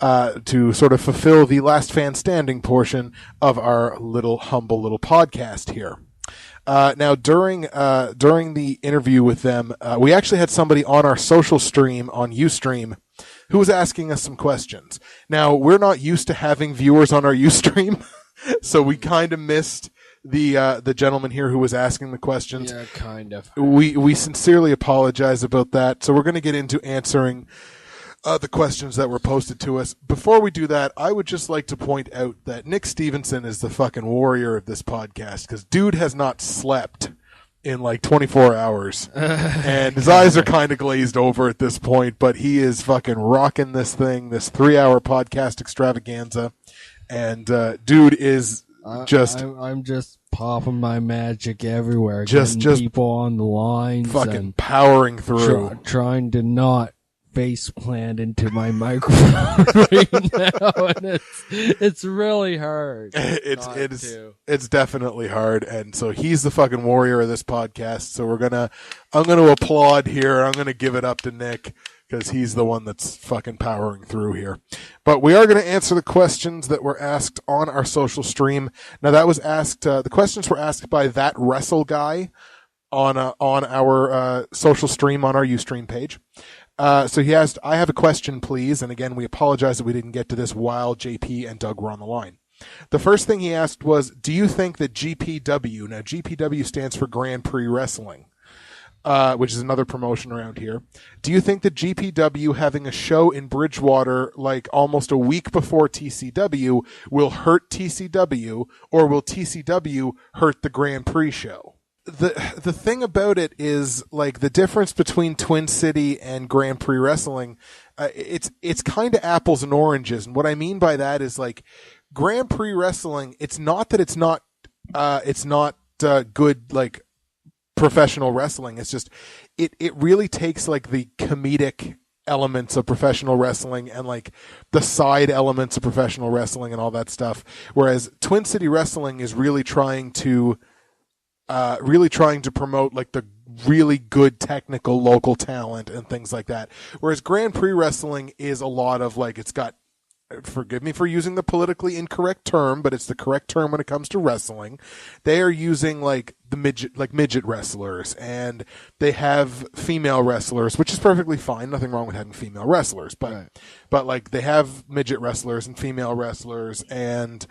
to sort of fulfill the last fan standing portion of our humble little podcast here. Now, during the interview with them, we actually had somebody on our social stream on Ustream who was asking us some questions. Now, we're not used to having viewers on our Ustream, so we kind of missed the gentleman here who was asking the questions. Yeah, kind of. We sincerely apologize about that. So we're going to get into answering the questions that were posted to us. Before we do that, I would just like to point out that Nick Stevenson is the fucking warrior of this podcast, because dude has not slept in like 24 hours. And his eyes are kind of glazed over at this point, but he is fucking rocking this thing, this 3-hour podcast extravaganza. And dude is just... I'm just popping my magic everywhere. Just people on the lines. Fucking powering through. Trying to not face plant into my microphone right now, and it's really hard. It's definitely hard, and so he's the fucking warrior of this podcast. So I'm gonna applaud here. I'm gonna give it up to Nick, because he's the one that's fucking powering through here. But we are going to answer the questions that were asked on our social stream. Now, that was asked, the questions were asked by That Wrestle Guy on our social stream on our Ustream page. So he asked, I have a question, please. And again, we apologize that we didn't get to this while JP and Doug were on the line. The first thing he asked was, do you think that GPW, now GPW stands for Grand Prix Wrestling, which is another promotion around here. Do you think that GPW having a show in Bridgewater like almost a week before TCW will hurt TCW, or will TCW hurt the Grand Prix show? The thing about it is, like, the difference between Twin City and Grand Prix Wrestling, it's kind of apples and oranges. And what I mean by that is, like, Grand Prix Wrestling, it's not that it's not good, like, professional wrestling. It's just, it really takes, like, the comedic elements of professional wrestling and, like, the side elements of professional wrestling and all that stuff. Whereas Twin City Wrestling is really trying to promote, like, the really good technical local talent and things like that. Whereas Grand Prix Wrestling is a lot of, like, it's got, forgive me for using the politically incorrect term, but it's the correct term when it comes to wrestling. They are using, like, midget wrestlers, and they have female wrestlers, which is perfectly fine. Nothing wrong with having female wrestlers, but, right. But like, they have midget wrestlers and female wrestlers, and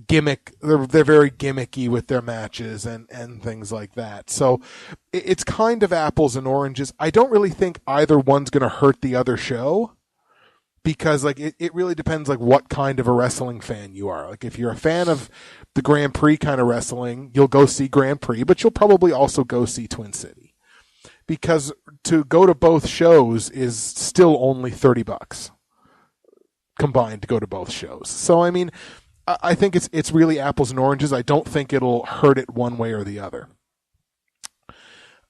gimmick. They're very gimmicky with their matches and things like that. So it's kind of apples and oranges. I don't really think either one's going to hurt the other show, because, like, it really depends, like, what kind of a wrestling fan you are. Like, if you're a fan of the Grand Prix kind of wrestling, you'll go see Grand Prix, but you'll probably also go see Twin City, because to go to both shows is still only $30 combined to go to both shows. So, I mean, I think it's really apples and oranges. I don't think it'll hurt it one way or the other.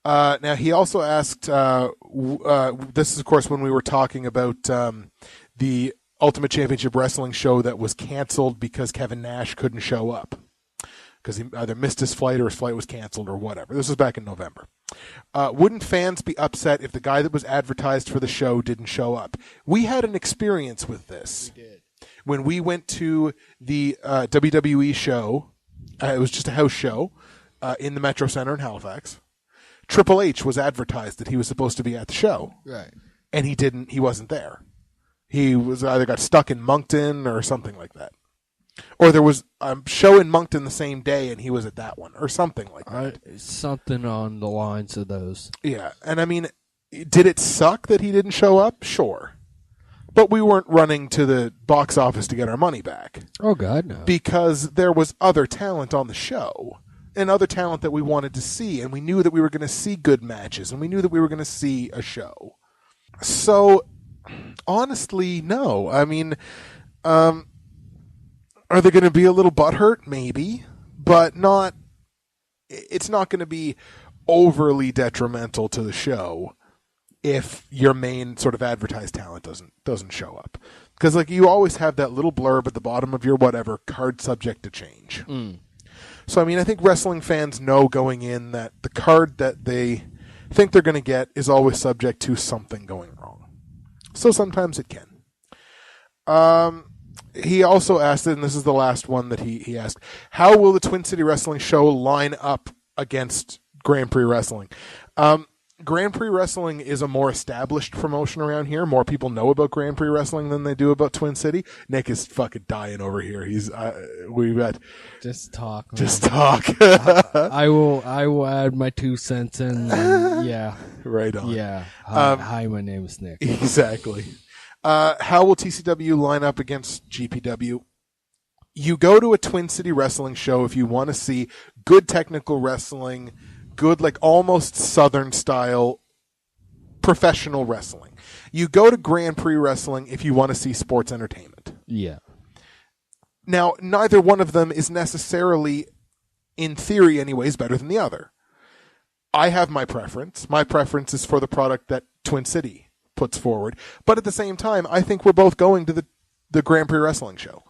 Now, he also asked, this is, of course, when we were talking about the Ultimate Championship Wrestling show that was canceled because Kevin Nash couldn't show up, because he either missed his flight or his flight was canceled or whatever. This was back in November. Wouldn't fans be upset if the guy that was advertised for the show didn't show up? We had an experience with this. We did. When we went to the WWE show, it was just a house show in the Metro Center in Halifax. Triple H was advertised that he was supposed to be at the show. Right. And he wasn't there. He was either got stuck in Moncton or something like that. Or there was a show in Moncton the same day and he was at that one, or something like that. Something on the lines of those. Yeah. And I mean, did it suck that he didn't show up? Sure. But we weren't running to the box office to get our money back. Oh, God, no. Because there was other talent on the show, and other talent that we wanted to see, and we knew that we were going to see good matches, and we knew that we were going to see a show. So, honestly, no. I mean, are they going to be a little butthurt? Maybe, but not. It's not going to be overly detrimental to the show if your main sort of advertised talent doesn't show up. Because, like, you always have that little blurb at the bottom of your whatever, card subject to change. Mm. So, I mean, I think wrestling fans know going in that the card that they think they're going to get is always subject to something going wrong. So sometimes it can. He also asked, and this is the last one that he asked, how will the Twin City Wrestling show line up against Grand Prix Wrestling? Grand Prix Wrestling is a more established promotion around here. More people know about Grand Prix Wrestling than they do about Twin City. Nick is fucking dying over here. We've got just talk. Man. Just talk. I will add my 2 cents in. Yeah. Right on. Yeah. Hi, my name is Nick. Exactly. How will TCW line up against GPW? You go to a Twin City Wrestling show if you want to see good technical wrestling, good, like almost Southern style professional wrestling. You go to Grand Prix Wrestling if you want to see sports entertainment. Yeah. Now, neither one of them is necessarily, in theory anyways, better than the other. I have my preference. My preference is for the product that Twin City puts forward. But at the same time, I think we're both going to the Grand Prix Wrestling show.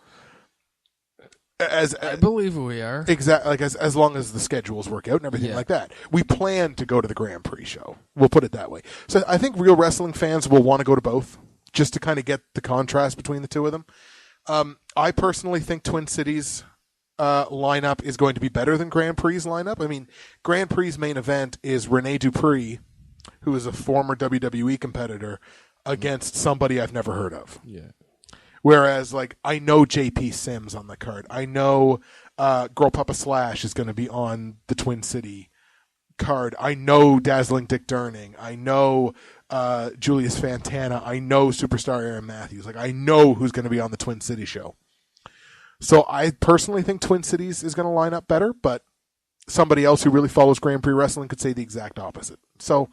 I believe we are. Exactly, like as long as the schedules work out and everything like that. We plan to go to the Grand Prix show. We'll put it that way. So I think real wrestling fans will want to go to both, just to kind of get the contrast between the two of them. I personally think Twin Cities lineup is going to be better than Grand Prix's lineup. I mean, Grand Prix's main event is Rene Dupree, who is a former WWE competitor, against somebody I've never heard of. Yeah. Whereas, like, I know JP Sims on the card. I know Girl Papa Slash is going to be on the Twin City card. I know Dazzling Dick Durning. I know Julius Fantana. I know Superstar Aaron Matthews. Like, I know who's going to be on the Twin City show. So I personally think Twin Cities is going to line up better, but somebody else who really follows Grand Prix Wrestling could say the exact opposite. So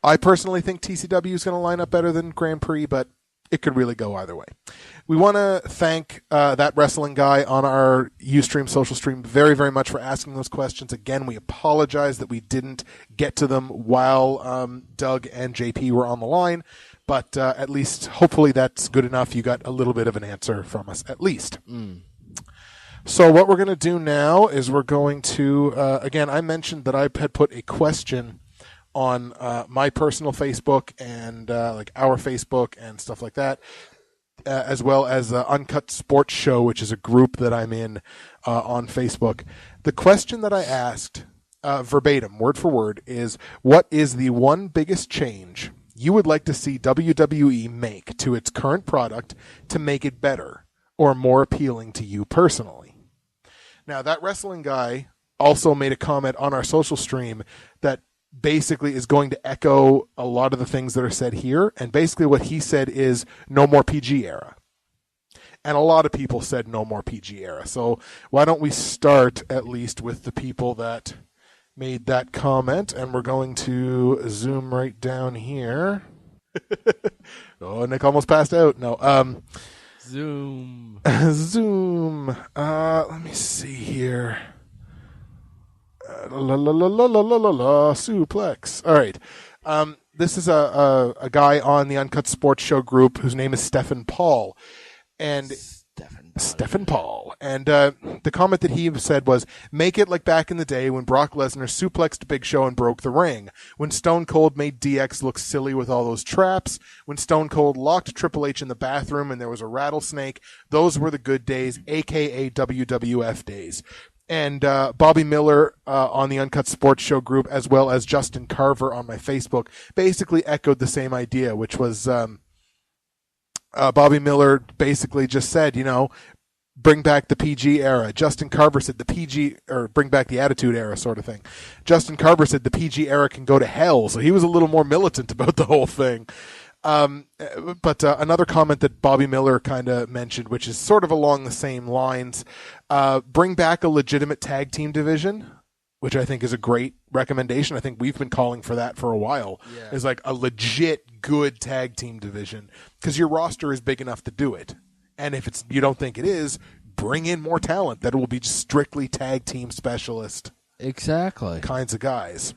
I personally think TCW is going to line up better than Grand Prix, but it could really go either way. We want to thank that wrestling guy on our Ustream social stream very, very much for asking those questions. Again, we apologize that we didn't get to them while Doug and JP were on the line, but at least hopefully that's good enough. You got a little bit of an answer from us, at least. So what we're going to do now is we're going to, again, I mentioned that I had put a question on my personal Facebook and like our Facebook and stuff like that, as well as Uncut Sports Show, which is a group that I'm in on Facebook. The question that I asked, verbatim, word for word, is what is the one biggest change you would like to see WWE make to its current product to make it better or more appealing to you personally? Now, that wrestling guy also made a comment on our social stream that basically is going to echo a lot of the things that are said here. And basically what he said is no more PG era. And a lot of people said no more PG era. So why don't we start at least with the people that made that comment, and we're going to zoom right down here. Oh, Nick almost passed out. No, Zoom. Zoom. Let me see here. Suplex. All right. This is a guy on the Uncut Sports Show group whose name is Stephen Paul. And Stephen Paul. And the comment that he said was, make it like back in the day when Brock Lesnar suplexed Big Show and broke the ring. When Stone Cold made DX look silly with all those traps. When Stone Cold locked Triple H in the bathroom and there was a rattlesnake. Those were the good days, a.k.a. WWF days. And Bobby Miller on the Uncut Sports Show group, as well as Justin Carver on my Facebook, basically echoed the same idea, which was Bobby Miller basically just said, you know, bring back the PG era. Justin Carver said the PG, or bring back the Attitude era sort of thing. Justin Carver said the PG era can go to hell, so he was a little more militant about the whole thing. But another comment that Bobby Miller kind of mentioned, which is sort of along the same lines, bring back a legitimate tag team division, which I think is a great recommendation. I think we've been calling for that for a while. Yeah. Is like a legit good tag team division, because your roster is big enough to do it. And if you don't think it is, bring in more talent that will be strictly tag team specialist. Exactly. Kinds of guys.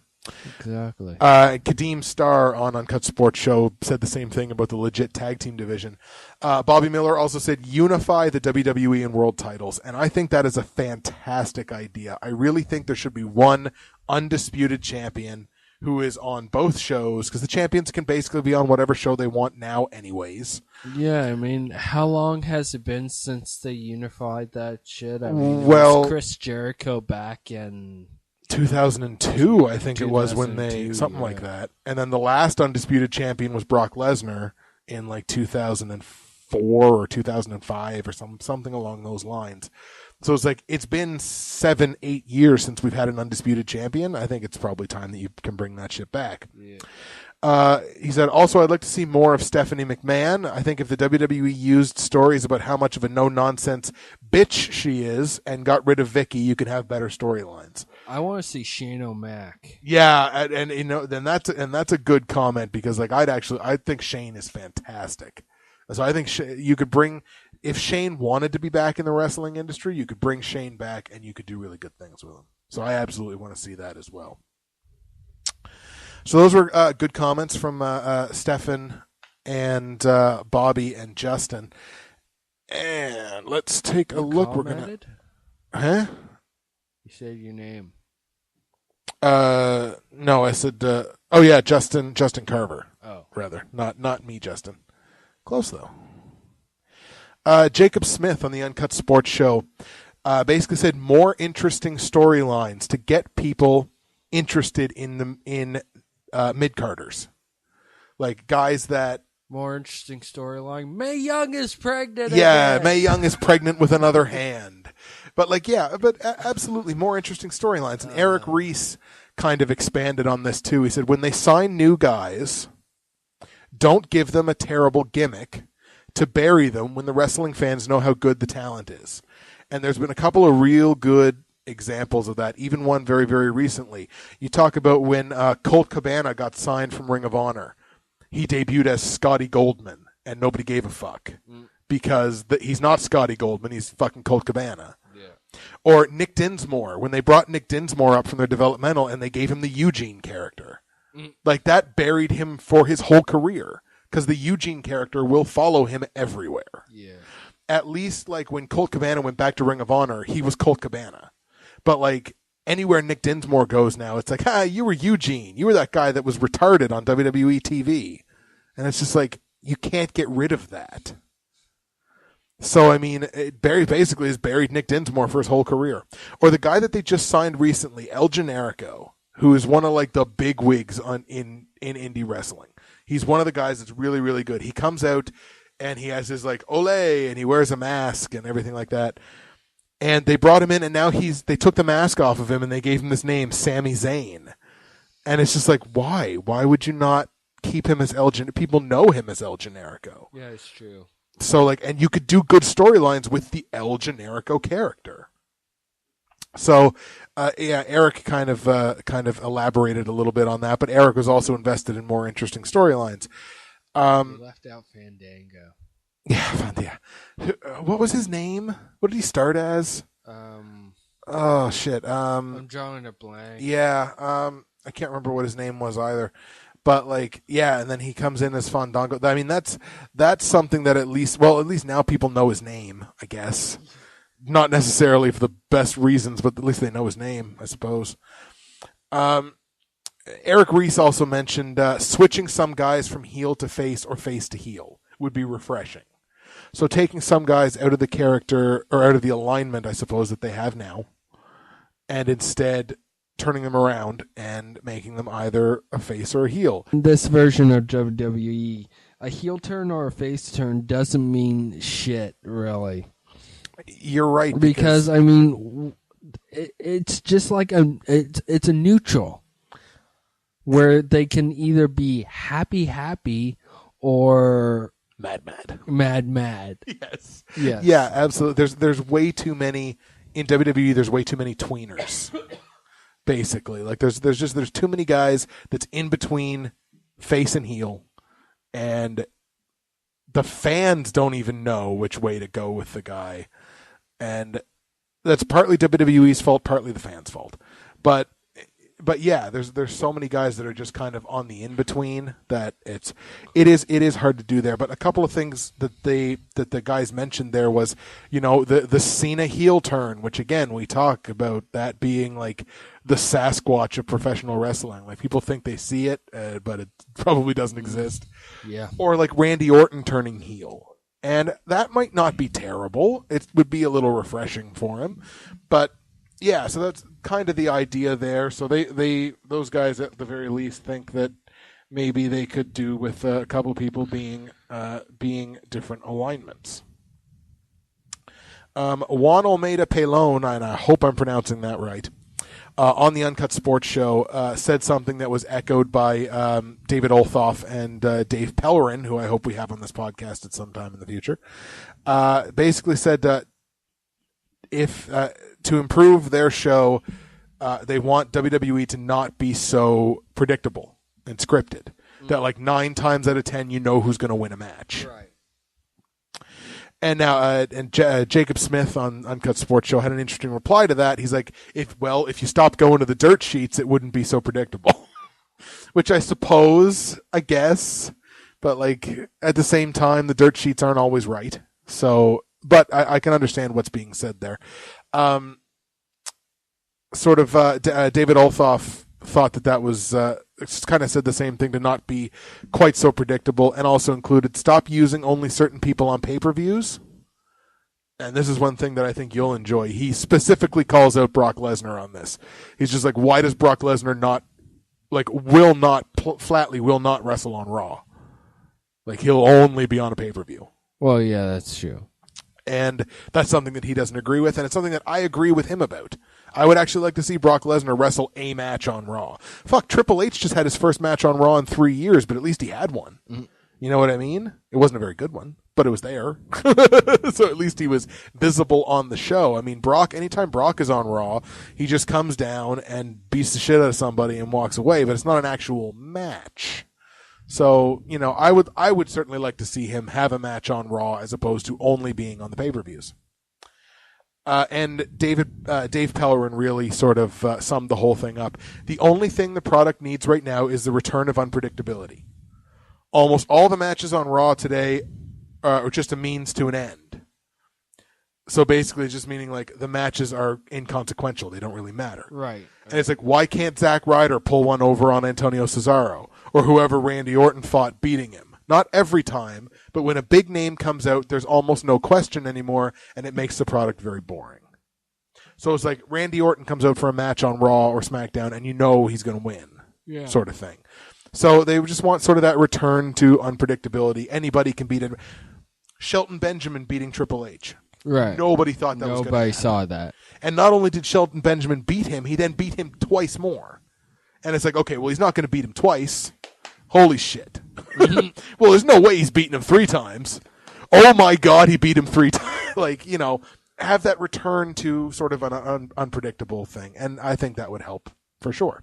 Exactly. Kadeem Starr on Uncut Sports Show said the same thing about the legit tag team division. Bobby Miller also said unify the WWE and world titles, and I think that is a fantastic idea. I really think there should be one undisputed champion who is on both shows, because the champions can basically be on whatever show they want now anyways. Yeah, I mean, how long has it been since they unified that shit? I mean, it Well, was Chris Jericho back in 2002, I think it was, when they 2002, something like that. And then the last undisputed champion was Brock Lesnar in like 2004 or 2005 or something along those lines. So it's like it's been 7-8 years since we've had an undisputed champion. I think it's probably time that you can bring that shit back. Yeah. He said, also, I'd like to see more of Stephanie McMahon. I think if the WWE used stories about how much of a no-nonsense bitch she is and got rid of Vicky, you could have better storylines. I want to see Shane O'Mac. Yeah, and you know, that's a good comment, because like I think Shane is fantastic. So I think you could bring, if Shane wanted to be back in the wrestling industry, you could bring Shane back and you could do really good things with him. So I absolutely want to see that as well. So those were good comments from Stefan and Bobby and Justin. And let's take a look. Commented? We're gonna, You said your name. no, I said, oh yeah, Justin Carver. Oh, Rather, not me, Justin. Close though. Jacob Smith on the Uncut Sports Show basically said more interesting storylines to get people interested in mid-carders, like guys that. more interesting storyline. Mae Young is pregnant. Yeah, again. Mae Young is pregnant with another hand. But absolutely more interesting storylines. And Eric Reese kind of expanded on this too. He said, when they sign new guys, don't give them a terrible gimmick to bury them when the wrestling fans know how good the talent is. And there's been a couple of real good examples of that, even one very, very recently. You talk about when Colt Cabana got signed from Ring of Honor. He debuted as Scotty Goldman, and nobody gave a fuck. Because he's not Scotty Goldman, he's fucking Colt Cabana. Yeah. Or Nick Dinsmore, when they brought Nick Dinsmore up from their developmental and they gave him the Eugene character. Like, that buried him for his whole career, because the Eugene character will follow him everywhere. Yeah. At least, like, when Colt Cabana went back to Ring of Honor, he was Colt Cabana. But, like, anywhere Nick Dinsmore goes now, it's like, you were Eugene. You were that guy that was retarded on WWE TV. And it's just like, you can't get rid of that. So, I mean, basically has buried Nick Dinsmore for his whole career. Or the guy that they just signed recently, El Generico, who is one of, like, the big wigs in indie wrestling. He's one of the guys that's really, really good. He comes out and he has his, like, ole, and he wears a mask and everything like that. And they brought him in, and now they took the mask off of him and they gave him this name, Sami Zayn. And it's just like, why? Why would you not keep him as El Generico? People know him as El Generico. Yeah, it's true. So, like, and you could do good storylines with the El Generico character. So, Eric kind of elaborated a little bit on that, but Eric was also invested in more interesting storylines. We left out Fandango. Yeah. What was his name? What did he start as? Oh shit. I'm drawing a blank. Yeah. I can't remember what his name was either. But like, yeah, and then he comes in as Fandango. I mean, that's something that at least now people know his name, I guess. Not necessarily for the best reasons, but at least they know his name, I suppose. Eric Reese also mentioned switching some guys from heel to face or face to heel would be refreshing. So taking some guys out of the character, or out of the alignment, I suppose, that they have now, and instead turning them around and making them either a face or a heel. In this version of WWE, a heel turn or a face turn doesn't mean shit, really. You're right. Because I mean, it's just like it's a neutral, where they can either be happy or mad. Yes. Yes. Yeah, absolutely. There's way too many in WWE. There's way too many tweeners. Basically, like there's too many guys that's in between face and heel, and the fans don't even know which way to go with the guy, and that's partly WWE's fault, partly the fans' fault. But but yeah, there's so many guys that are just kind of on the in between that it is hard to do there. But a couple of things that the guys mentioned there was, the Cena heel turn, which again we talk about that being like the Sasquatch of professional wrestling. Like people think they see it, but it probably doesn't exist. Yeah. Or like Randy Orton turning heel, and that might not be terrible. It would be a little refreshing for him, but. Yeah, so that's kind of the idea there. So those guys at the very least think that maybe they could do with a couple people being different alignments. Juan Almeida Pelon, and I hope I'm pronouncing that right, on the Uncut Sports Show said something that was echoed by David Olthoff and Dave Pellerin, who I hope we have on this podcast at some time in the future. Basically said if to improve their show, they want WWE to not be so predictable and scripted. That like 9 times out of 10, you know who's going to win a match. Right. And now, Jacob Smith on Uncut Sports Show had an interesting reply to that. He's like, if you stopped going to the dirt sheets, it wouldn't be so predictable. Which I guess, but like at the same time, the dirt sheets aren't always right. So, but I can understand what's being said there. David Olthoff thought that was kind of said the same thing, to not be quite so predictable, and also included stop using only certain people on pay-per-views. And this is one thing that I think you'll enjoy. He specifically calls out Brock Lesnar on this. He's just like, why does Brock Lesnar flatly will not wrestle on Raw? Like, he'll only be on a pay-per-view. Well, yeah, that's true. And that's something that he doesn't agree with, and it's something that I agree with him about. I would actually like to see Brock Lesnar wrestle a match on Raw. Fuck, Triple H just had his first match on Raw in 3 years, but at least he had one. Mm-hmm. You know what I mean? It wasn't a very good one, but it was there. So at least he was visible on the show. I mean, anytime Brock is on Raw, he just comes down and beats the shit out of somebody and walks away, but it's not an actual match. So, I would certainly like to see him have a match on Raw as opposed to only being on the pay-per-views. And Dave Pellerin really sort of summed the whole thing up. The only thing the product needs right now is the return of unpredictability. Almost all the matches on Raw today are just a means to an end. So basically it's just meaning like the matches are inconsequential. They don't really matter. Right. And it's like, why can't Zack Ryder pull one over on Antonio Cesaro or whoever Randy Orton fought beating him? Not every time, but when a big name comes out, there's almost no question anymore, and it makes the product very boring. So it's like Randy Orton comes out for a match on Raw or SmackDown, and you know he's going to win, sort of thing. So they just want sort of that return to unpredictability. Anybody can beat it. Shelton Benjamin beating Triple H. Right. Nobody thought that was going to happen. Nobody saw that. And not only did Shelton Benjamin beat him, he then beat him twice more. And it's like, okay, well, he's not going to beat him twice. Holy shit. Well, there's no way he's beaten him 3 times. Oh my God, he beat him 3 times. Like, have that return to sort of an unpredictable thing. And I think that would help for sure.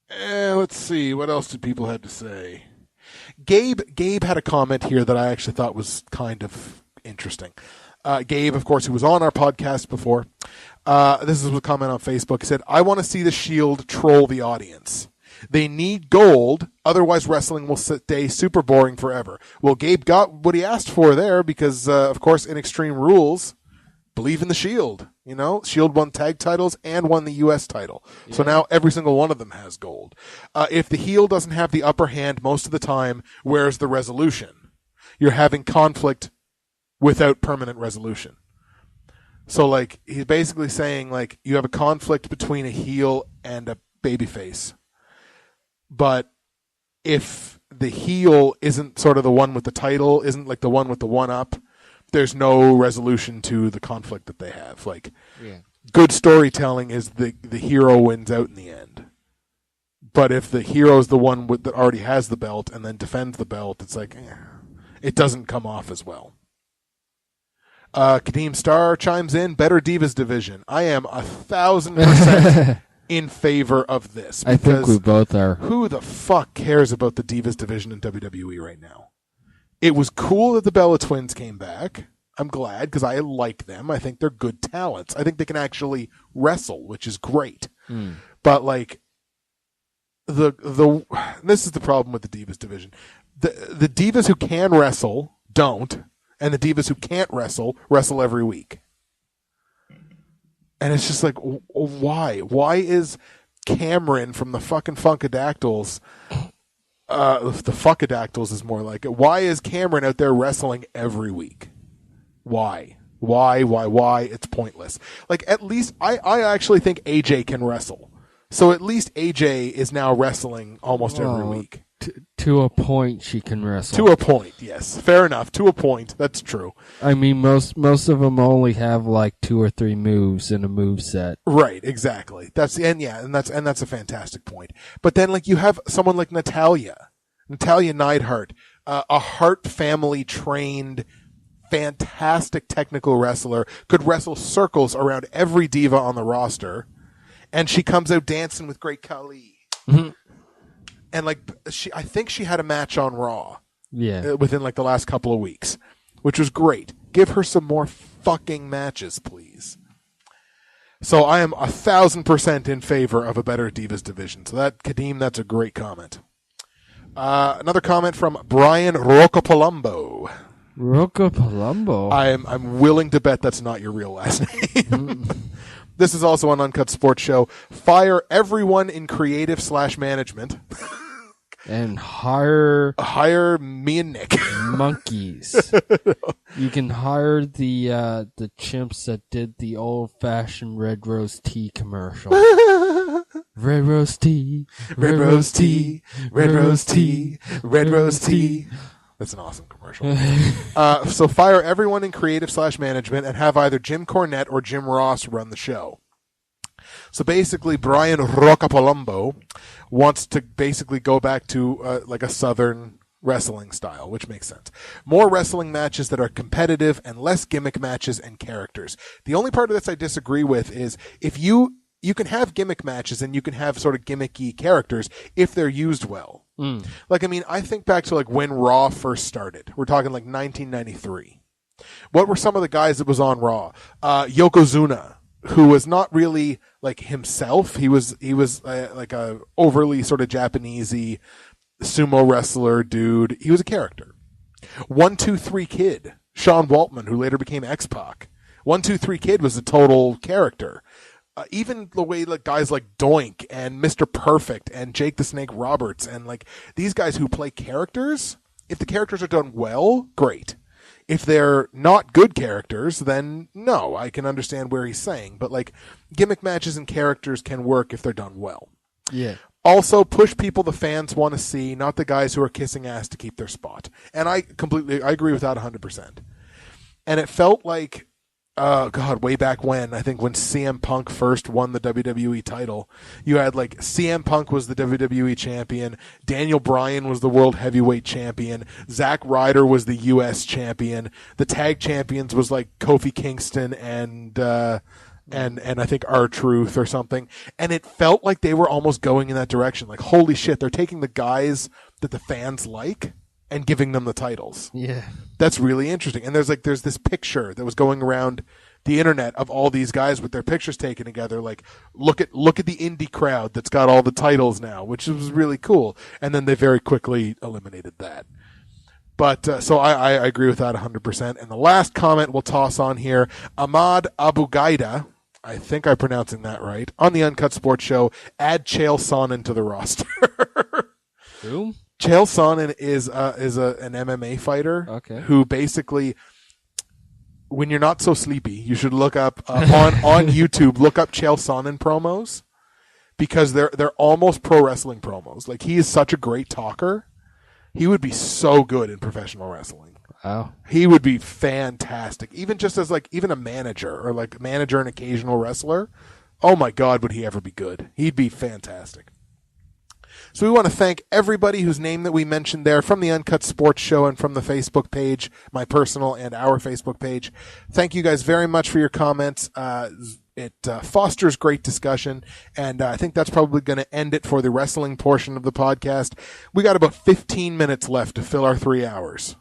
Let's see. What else did people have to say? Gabe had a comment here that I actually thought was kind of interesting. Gabe, of course, who was on our podcast before. This is a comment on Facebook. He said, I want to see the Shield troll the audience. They need gold, otherwise wrestling will stay super boring forever. Well, Gabe got what he asked for there because, of course, in Extreme Rules, believe in the Shield. Shield won tag titles and won the U.S. title. Yeah. So now every single one of them has gold. If the heel doesn't have the upper hand most of the time, where's the resolution? You're having conflict without permanent resolution. So, like, he's basically saying, like, you have a conflict between a heel and a babyface. But if the heel isn't sort of the one with the title, isn't like the one with the one-up, there's no resolution to the conflict that they have. Like, good storytelling is the hero wins out in the end. But if the hero's the one that already has the belt and then defends the belt, it's like, it doesn't come off as well. Kadeem Star chimes in, better Divas division. I am 1,000% in favor of this. I think we both are. Who the fuck cares about the Divas division in WWE right now? It was cool that the Bella Twins came back. I'm glad because I like them. I think they're good talents. I think they can actually wrestle, which is great. But like, this is the problem with the Divas division. The Divas who can wrestle don't, and the Divas who can't wrestle every week. And it's just like, why? Why is Cameron from the fucking Funkadactyls, the Fuckadactyls is more like it. Why is Cameron out there wrestling every week? Why? It's pointless. Like, at least, I actually think AJ can wrestle. So at least AJ is now wrestling almost every week. To a point, she can wrestle. To a point, yes. Fair enough. To a point, that's true. I mean, most of them only have like 2 or 3 moves in a move set. Right, exactly. That's a fantastic point. But then, like, you have someone like Natalya Neidhart, a Hart family trained, fantastic technical wrestler, could wrestle circles around every diva on the roster, and she comes out dancing with Great Khali. Mm-hmm. And like I think she had a match on Raw. Yeah. Within like the last couple of weeks, which was great. Give her some more fucking matches, please. So I am 1,000% in favor of a better Divas division. So that, Kadeem, that's a great comment. Another comment from Brian Rocapalumbo. Rocapalumbo? I'm willing to bet that's not your real last name. This is also an Uncut Sports Show. Fire everyone in creative/management. And hire me and Nick. Monkeys. You can hire the chimps that did the old-fashioned Red Rose Tea commercial. Red Rose Tea, Red Rose Tea, Red Rose Tea, Red Rose Tea. That's an awesome commercial. So fire everyone in creative/management and have either Jim Cornette or Jim Ross run the show. So basically, Brian Rocapalumbo wants to basically go back to like a Southern wrestling style, which makes sense. More wrestling matches that are competitive and less gimmick matches and characters. The only part of this I disagree with is if you can have gimmick matches and you can have sort of gimmicky characters if they're used well. Like, I mean, I think back to like when Raw first started. We're talking like 1993. What were some of the guys that was on Raw? Yokozuna, who was not really like himself. He was like a overly sort of Japanesey sumo wrestler dude. He was a character. 1-2-3 Kid, Sean Waltman, who later became X-Pac. 1-2-3 Kid was a total character. Even the way like guys like Doink and Mr. Perfect and Jake the Snake Roberts and like these guys who play characters, if the characters are done well, great. If they're not good characters, then no, I can understand where he's saying. But like gimmick matches and characters can work if they're done well. Yeah. Also, push people the fans want to see, not the guys who are kissing ass to keep their spot. And I agree with that 100%. And it felt like, way back when, I think when CM Punk first won the WWE title, you had like CM Punk was the WWE champion, Daniel Bryan was the world heavyweight champion, Zack Ryder was the US champion, the tag champions was like Kofi Kingston and I think R-Truth or something. And it felt like they were almost going in that direction. Like, holy shit, they're taking the guys that the fans like and giving them the titles. Yeah. That's really interesting. And there's this picture that was going around the internet of all these guys with their pictures taken together. Like, look at the indie crowd that's got all the titles now, which was really cool. And then they very quickly eliminated that. But, so I agree with that 100%. And the last comment we'll toss on here, Ahmad Abu Gaida, I think I'm pronouncing that right, on the Uncut Sports Show, add Chael Sonnen to the roster. Who? Chael Sonnen is an MMA fighter who basically, when you're not so sleepy, you should look up on YouTube, look up Chael Sonnen promos because they're almost pro wrestling promos. Like, he is such a great talker. He would be so good in professional wrestling. Wow. He would be fantastic. Even just as like even a manager or like manager and occasional wrestler. Oh my God, would he ever be good? He'd be fantastic. So we want to thank everybody whose name that we mentioned there from the Uncut Sports Show and from the Facebook page, my personal and our Facebook page. Thank you guys very much for your comments. It fosters great discussion, and I think that's probably going to end it for the wrestling portion of the podcast. We got about 15 minutes left to fill our 3 hours.